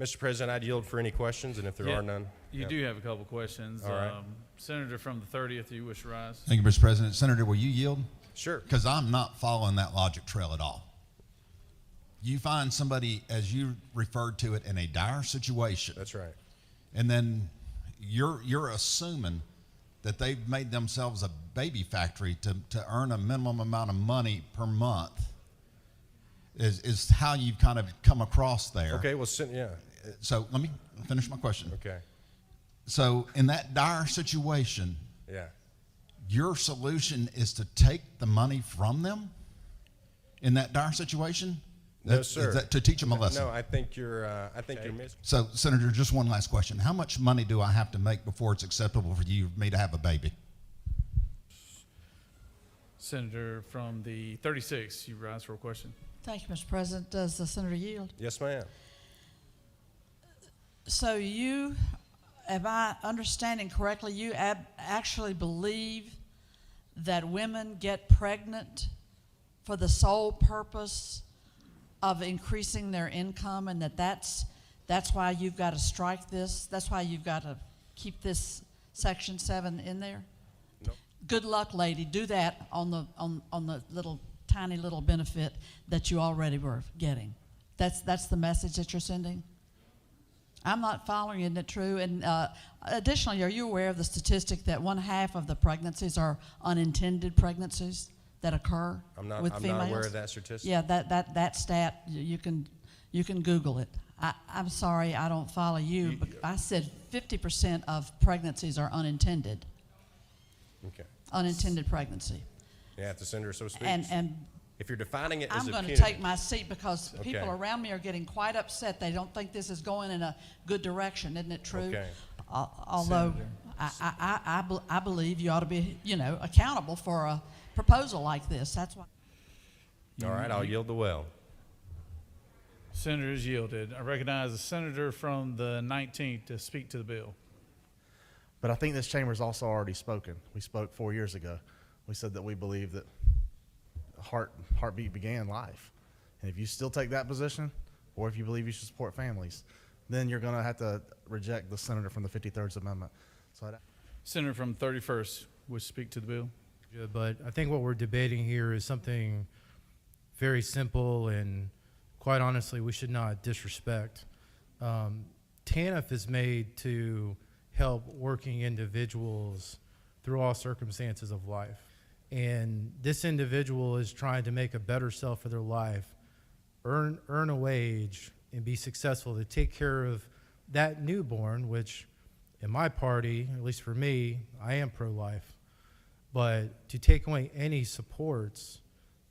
Mr. President, I'd yield for any questions, and if there are none. You do have a couple questions. All right. Senator from the 30th, you wish to rise? Thank you, Mr. President. Senator, will you yield? Sure. Because I'm not following that logic trail at all. You find somebody, as you referred to it, in a dire situation. That's right. And then you're assuming that they've made themselves a baby factory to earn a minimum amount of money per month is how you've kind of come across there. Okay, well, yeah. So let me finish my question. Okay. So in that dire situation, Yeah. your solution is to take the money from them in that dire situation? No, sir. Is that to teach them a lesson? No, I think you're missing. So, Senator, just one last question. How much money do I have to make before it's acceptable for me to have a baby? Senator from the 36, you rise for a question. Thank you, Mr. President. Does the senator yield? Yes, ma'am. So you, am I understanding correctly, you actually believe that women get pregnant for the sole purpose of increasing their income, and that's why you've got to strike this? That's why you've got to keep this Section 7 in there? No. Good luck, lady. Do that on the little tiny little benefit that you already were getting. That's the message that you're sending? I'm not following. Isn't it true? And additionally, are you aware of the statistic that 1/2 of the pregnancies are unintended pregnancies that occur with females? I'm not aware of that statistic. Yeah, that stat, you can Google it. I'm sorry, I don't follow you, but I said 50% of pregnancies are unintended. Okay. Unintended pregnancy. Yeah, if the senator so speaks. And if you're defining it as I'm a going to punitive. take my seat because people Okay. around me are getting quite upset. They don't think this is going in a good direction. Isn't it true? Okay. Although Senator. I believe you ought to be, accountable for a proposal like this. That's why. All right, I'll yield the well. Senator is yielded. I recognize the senator from the 19th to speak to the bill. But I think this chamber's also already spoken. We spoke 4 years ago. We said that we believe that heartbeat began life. And if you still take that position, or if you believe you should support families, then you're going to have to reject the senator from the 53rd Amendment. Senator from 31st would speak to the bill. Yeah, but I think what we're debating here is something very simple, and quite honestly, we should not disrespect. TANF is made to help working individuals through all circumstances of life. And this individual is trying to make a better self for their life, earn a wage, and be successful to take care of that newborn, which in my party, at least for me, I am pro-life. But to take away any supports,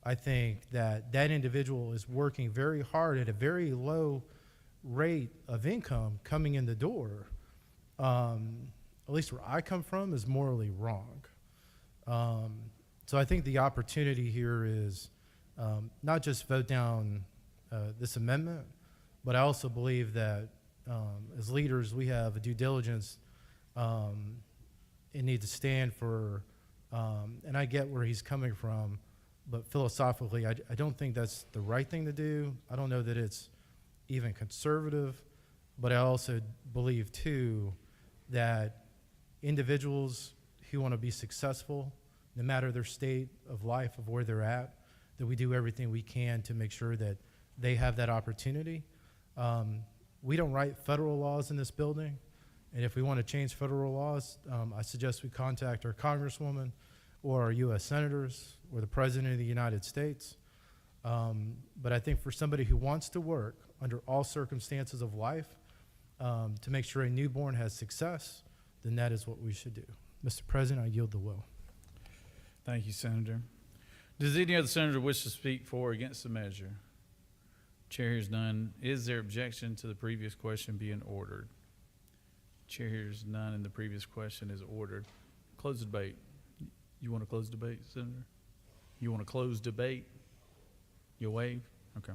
I think that individual is working very hard at a very low rate of income coming in the door, at least where I come from, is morally wrong. So I think the opportunity here is not just vote down this amendment, but I also believe that as leaders, we have a due diligence and need to stand for, and I get where he's coming from, but philosophically, I don't think that's the right thing to do. I don't know that it's even conservative, but I also believe, too, that individuals who want to be successful, no matter their state of life, of where they're at, that we do everything we can to make sure that they have that opportunity. We don't write federal laws in this building, and if we want to change federal laws, I suggest we contact our congresswoman or our U.S. senators or the President of the United States. But I think for somebody who wants to work under all circumstances of life to make sure a newborn has success, then that is what we should do. Mr. President, I yield the will. Thank you, Senator. Does any other senator wish to speak for or against the measure? Chair hears none. Is there objection to the previous question being ordered? Chair hears none, and the previous question is ordered. Close the debate. You want to close debate, Senator? You want to close debate? You'll waive? Okay.